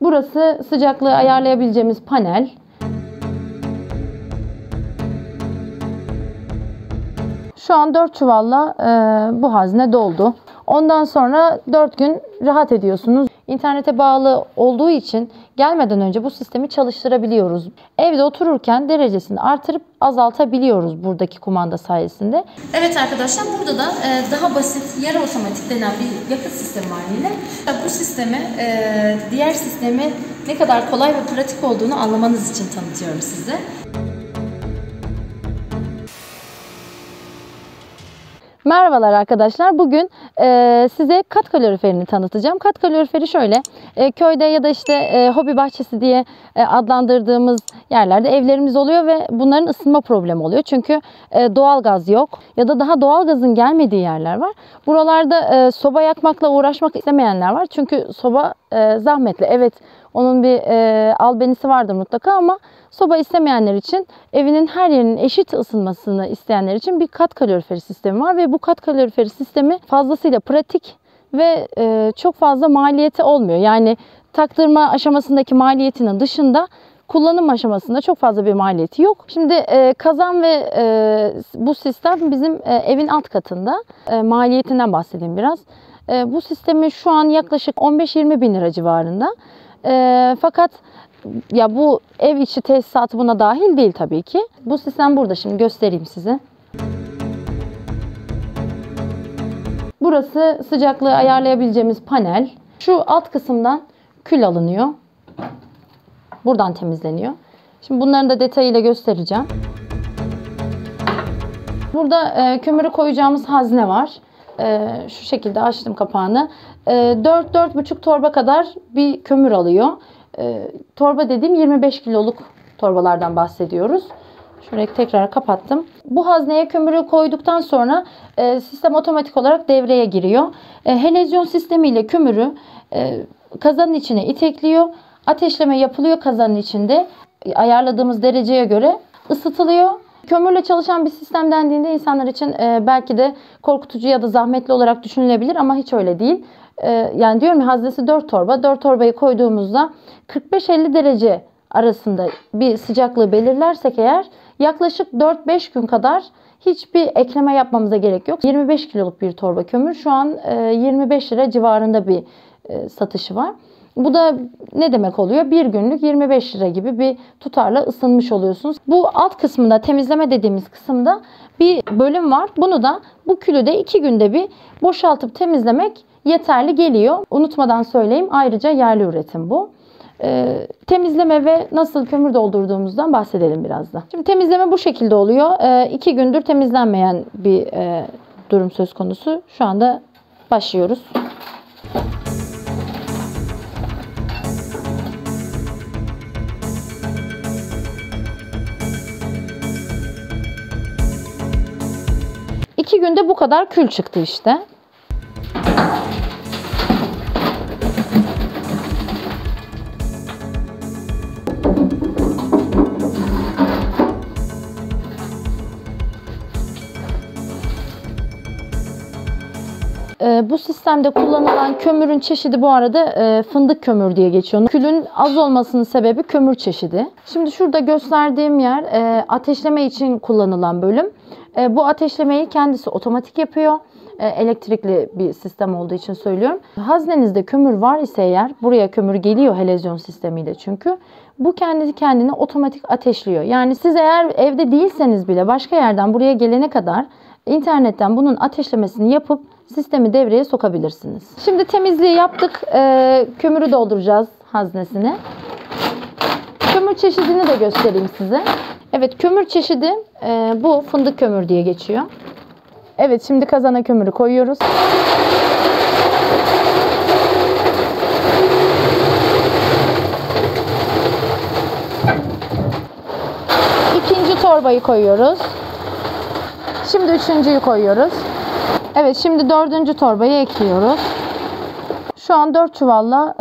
Burası sıcaklığı ayarlayabileceğimiz panel. Şu an 4 çuvalla bu hazne doldu. Ondan sonra 4 gün rahat ediyorsunuz. İnternete bağlı olduğu için gelmeden önce bu sistemi çalıştırabiliyoruz. Evde otururken derecesini artırıp azaltabiliyoruz buradaki kumanda sayesinde. Evet arkadaşlar, burada da daha basit yarı otomatik denen bir yakıt sistemi var yine. Bu sistemi diğer sistemi ne kadar kolay ve pratik olduğunu anlamanız için tanıtıyorum size. Merhabalar arkadaşlar. Bugün size kat kaloriferini tanıtacağım. Kat kaloriferi şöyle, köyde ya da işte hobi bahçesi diye adlandırdığımız yerlerde evlerimiz oluyor ve bunların ısınma problemi oluyor. Çünkü doğal gaz yok ya da daha doğal gazın gelmediği yerler var. Buralarda soba yakmakla uğraşmak istemeyenler var. Çünkü soba zahmetli. Evet, onun bir albenisi vardır mutlaka ama soba istemeyenler için, evinin her yerinin eşit ısınmasını isteyenler için bir kat kaloriferi sistemi var ve bu kat kaloriferi sistemi fazlasıyla pratik ve çok fazla maliyeti olmuyor. Yani taktırma aşamasındaki maliyetinin dışında kullanım aşamasında çok fazla bir maliyeti yok. Şimdi kazan ve bu sistem bizim evin alt katında. Maliyetinden bahsedeyim biraz. Bu sistemi şu an yaklaşık 15-20 bin lira civarında. Fakat ya bu ev içi tesisatı buna dahil değil tabii ki. Bu sistem burada, şimdi göstereyim size. Burası sıcaklığı ayarlayabileceğimiz panel. Şu alt kısımdan kül alınıyor. Buradan temizleniyor. Şimdi bunların da detayıyla göstereceğim. Burada kömürü koyacağımız hazne var. Şu şekilde açtım kapağını. 4-4,5 torba kadar bir kömür alıyor. Torba dediğim 25 kiloluk torbalardan bahsediyoruz. Şöyle tekrar kapattım. Bu hazneye kömürü koyduktan sonra sistem otomatik olarak devreye giriyor. Helezyon sistemiyle kömürü kazanın içine itekliyor. Ateşleme yapılıyor kazanın içinde. Ayarladığımız dereceye göre ısıtılıyor. Kömürle çalışan bir sistem dendiğinde insanlar için belki de korkutucu ya da zahmetli olarak düşünülebilir ama hiç öyle değil. Yani diyorum ya, haznesi 4 torba. 4 torbayı koyduğumuzda 45-50 derece arasında bir sıcaklığı belirlersek eğer yaklaşık 4-5 gün kadar hiçbir ekleme yapmamıza gerek yok. 25 kiloluk bir torba kömür şu an 25 lira civarında bir satışı var. Bu da ne demek oluyor? Bir günlük 25 lira gibi bir tutarla ısınmış oluyorsunuz. Bu alt kısmında, temizleme dediğimiz kısımda bir bölüm var. Bunu da, bu külü de 2 günde bir boşaltıp temizlemek yeterli geliyor. Unutmadan söyleyeyim, ayrıca yerli üretim bu. Temizleme ve nasıl kömür doldurduğumuzdan bahsedelim biraz da. Şimdi temizleme bu şekilde oluyor. 2 gündür temizlenmeyen bir durum söz konusu. Şu anda başlıyoruz. İki günde bu kadar kül çıktı işte. Bu sistemde kullanılan kömürün çeşidi bu arada fındık kömür diye geçiyor. Külün az olmasının sebebi kömür çeşidi. Şimdi şurada gösterdiğim yer ateşleme için kullanılan bölüm. Bu ateşlemeyi kendisi otomatik yapıyor. Elektrikli bir sistem olduğu için söylüyorum. Haznenizde kömür var ise eğer, buraya kömür geliyor helezyon sistemiyle çünkü. Bu kendi kendine otomatik ateşliyor. Yani siz eğer evde değilseniz bile başka yerden buraya gelene kadar internetten bunun ateşlemesini yapıp sistemi devreye sokabilirsiniz. Şimdi temizliği yaptık. Kömürü dolduracağız haznesine. Kömür çeşidini de göstereyim size. Evet, kömür çeşidi bu fındık kömür diye geçiyor. Evet, şimdi kazana kömürü koyuyoruz. İkinci torbayı koyuyoruz. Şimdi üçüncüyü koyuyoruz. Evet, şimdi dördüncü torbayı ekliyoruz. Şu an 4 çuvalla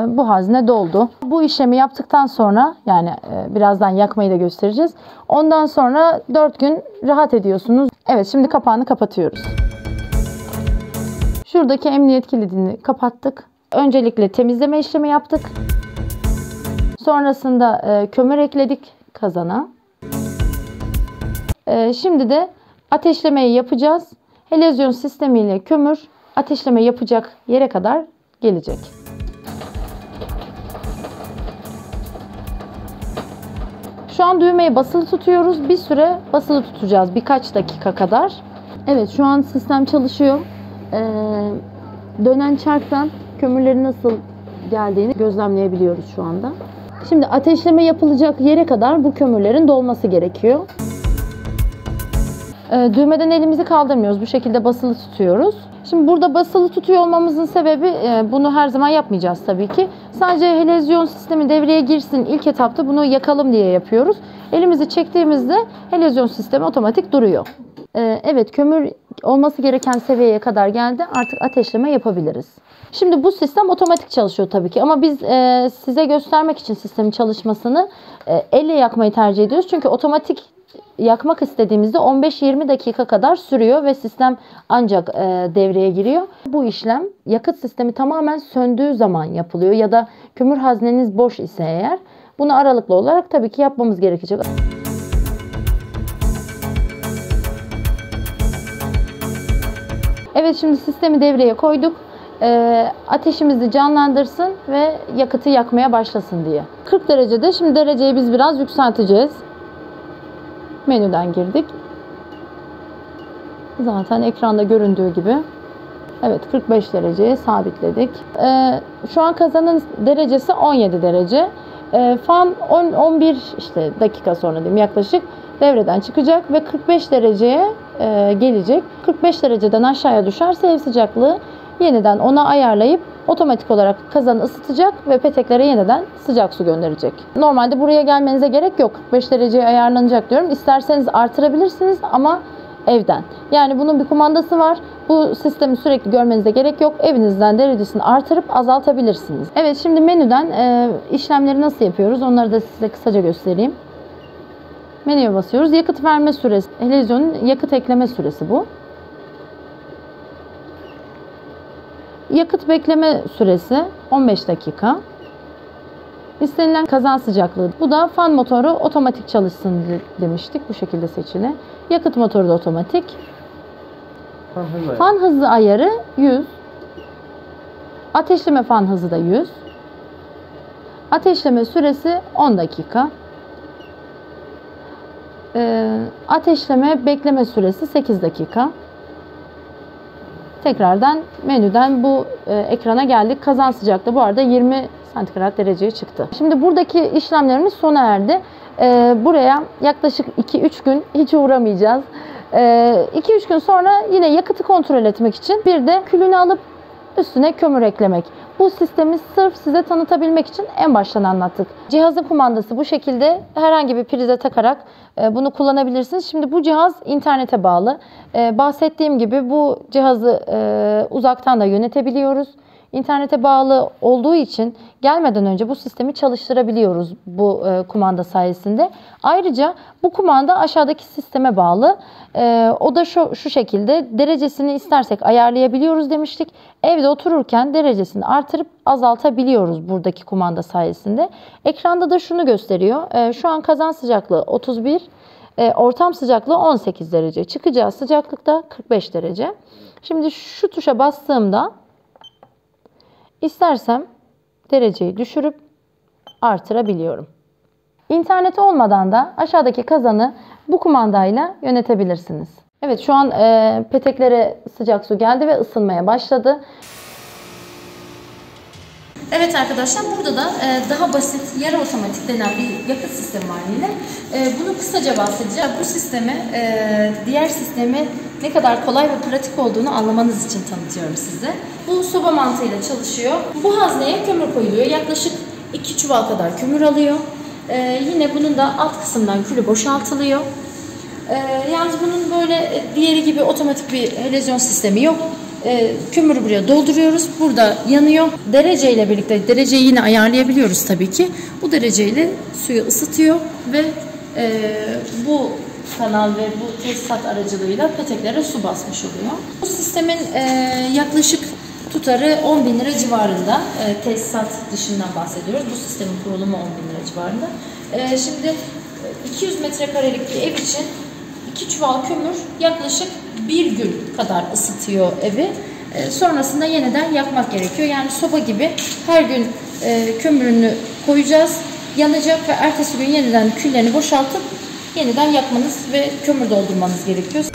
bu hazne doldu. Bu işlemi yaptıktan sonra, yani birazdan yakmayı da göstereceğiz. Ondan sonra 4 gün rahat ediyorsunuz. Evet, şimdi kapağını kapatıyoruz. Şuradaki emniyet kilidini kapattık. Öncelikle temizleme işlemi yaptık. Sonrasında kömür ekledik kazana. Şimdi de ateşlemeyi yapacağız. Helezyon sistemiyle kömür ateşleme yapacak yere kadar gelecek. Şu an düğmeye basılı tutuyoruz. Bir süre basılı tutacağız. Birkaç dakika kadar. Evet, şu an sistem çalışıyor. Dönen çarktan kömürlerin nasıl geldiğini gözlemleyebiliyoruz şu anda. Şimdi ateşleme yapılacak yere kadar bu kömürlerin dolması gerekiyor. Düğmeden elimizi kaldırmıyoruz. Bu şekilde basılı tutuyoruz. Şimdi burada basılı tutuyor olmamızın sebebi, bunu her zaman yapmayacağız tabii ki. Sadece helezyon sistemi devreye girsin ilk etapta bunu yakalım diye yapıyoruz. Elimizi çektiğimizde helezyon sistemi otomatik duruyor. Evet, kömür olması gereken seviyeye kadar geldi. Artık ateşleme yapabiliriz. Şimdi bu sistem otomatik çalışıyor tabii ki ama biz size göstermek için sistemin çalışmasını elle yakmayı tercih ediyoruz. Çünkü otomatik yakmak istediğimizde 15-20 dakika kadar sürüyor ve sistem ancak devreye giriyor. Bu işlem yakıt sistemi tamamen söndüğü zaman yapılıyor ya da kömür hazneniz boş ise eğer. Bunu aralıklı olarak tabii ki yapmamız gerekecek. Evet, şimdi sistemi devreye koyduk. Ateşimizi canlandırsın ve yakıtı yakmaya başlasın diye. 40 derecede. Şimdi dereceyi biz biraz yükselteceğiz. Menüden girdik. Zaten ekranda göründüğü gibi. Evet, 45 dereceye sabitledik. Şu an kazanın derecesi 17 derece. Fan 11 dakika sonra diyeyim yaklaşık devreden çıkacak ve 45 dereceye gelecek. 45 dereceden aşağıya düşerse ev sıcaklığı yeniden ona ayarlayıp otomatik olarak kazanı ısıtacak ve peteklere yeniden sıcak su gönderecek. Normalde buraya gelmenize gerek yok. 45 dereceye ayarlanacak diyorum. İsterseniz artırabilirsiniz ama evden. Yani bunun bir kumandası var. Bu sistemi sürekli görmenize gerek yok. Evinizden derecesini artırıp azaltabilirsiniz. Evet, şimdi menüden işlemleri nasıl yapıyoruz onları da size kısaca göstereyim. Menüye basıyoruz. Yakıt verme süresi. Helezyonun yakıt ekleme süresi bu. Yakıt bekleme süresi 15 dakika. İstenilen kazan sıcaklığı. Bu da fan motoru otomatik çalışsın demiştik. Bu şekilde seçili. Yakıt motoru da otomatik. Fan hızı ayarı 100. Ateşleme fan hızı da 100. Ateşleme süresi 10 dakika. Ateşleme bekleme süresi 8 dakika. Tekrardan menüden bu ekrana geldik. Kazan sıcaklığı bu arada 20 santigrat dereceye çıktı. Şimdi buradaki işlemlerimiz sona erdi. Buraya yaklaşık 2-3 gün hiç uğramayacağız. 2-3 gün sonra yine yakıtı kontrol etmek için bir de külünü alıp üstüne kömür eklemek. Bu sistemi sırf size tanıtabilmek için en baştan anlattık. Cihazın kumandası bu şekilde, herhangi bir prize takarak bunu kullanabilirsiniz. Şimdi bu cihaz internete bağlı. Bahsettiğim gibi bu cihazı uzaktan da yönetebiliyoruz. İnternete bağlı olduğu için gelmeden önce bu sistemi çalıştırabiliyoruz bu kumanda sayesinde. Ayrıca bu kumanda aşağıdaki sisteme bağlı. O da şu şekilde, derecesini istersek ayarlayabiliyoruz demiştik. Evde otururken derecesini artırıp azaltabiliyoruz buradaki kumanda sayesinde. Ekranda da şunu gösteriyor. Şu an kazan sıcaklığı 31, ortam sıcaklığı 18 derece. Çıkacağı sıcaklık da 45 derece. Şimdi şu tuşa bastığımda İstersem dereceyi düşürüp artırabiliyorum. İnternet olmadan da aşağıdaki kazanı bu kumandayla yönetebilirsiniz. Evet, şu an peteklere sıcak su geldi ve ısınmaya başladı. Evet arkadaşlar, burada da daha basit yarı otomatik denen bir yakıt sistemi var yine. Bunu kısaca bahsedeceğim. Bu sistemi diğer sistemi ne kadar kolay ve pratik olduğunu anlamanız için tanıtıyorum size. Bu soba mantığıyla çalışıyor. Bu hazneye kömür koyuluyor. Yaklaşık 2 çuval kadar kömür alıyor. Yine bunun da alt kısımdan külü boşaltılıyor. Yalnız bunun böyle diğeri gibi otomatik bir helezyon sistemi yok. Kömürü buraya dolduruyoruz. Burada yanıyor. Dereceyle birlikte, dereceyi yine ayarlayabiliyoruz tabii ki. Bu dereceyle suyu ısıtıyor ve bu kanal ve bu tesisat aracılığıyla peteklere su basmış oluyor. Bu sistemin yaklaşık tutarı 10.000 lira civarında. Tesisat dışından bahsediyoruz. Bu sistemin kurulumu 10.000 lira civarında. Şimdi 200 metrekarelik bir ev için 2 çuval kömür yaklaşık bir gün kadar ısıtıyor evi. Sonrasında yeniden yakmak gerekiyor. Yani soba gibi her gün kömürünü koyacağız, yanacak ve ertesi gün yeniden küllerini boşaltıp yeniden yakmanız ve kömür doldurmanız gerekiyor.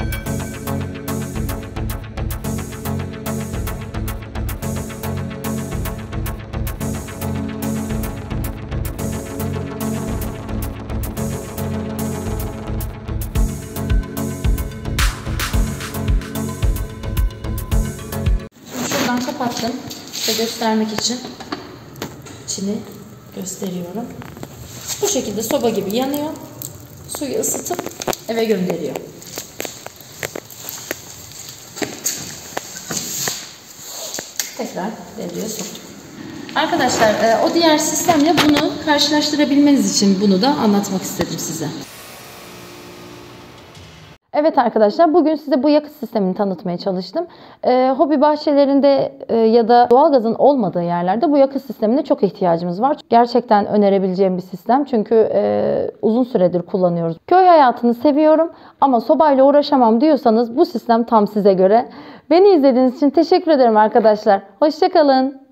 Şuradan kapattım. Size göstermek için içini gösteriyorum. Bu şekilde soba gibi yanıyor. Suyu ısıtıp eve gönderiyor. Tekrar devreye soktuk. Arkadaşlar o diğer sistemle bunu karşılaştırabilmeniz için bunu da anlatmak istedim size. Evet arkadaşlar, bugün size bu yakıt sistemini tanıtmaya çalıştım. Hobi bahçelerinde ya da doğalgazın olmadığı yerlerde bu yakıt sistemine çok ihtiyacımız var. Gerçekten önerebileceğim bir sistem çünkü uzun süredir kullanıyoruz. Köy hayatını seviyorum ama sobayla uğraşamam diyorsanız bu sistem tam size göre. Beni izlediğiniz için teşekkür ederim arkadaşlar. Hoşça kalın.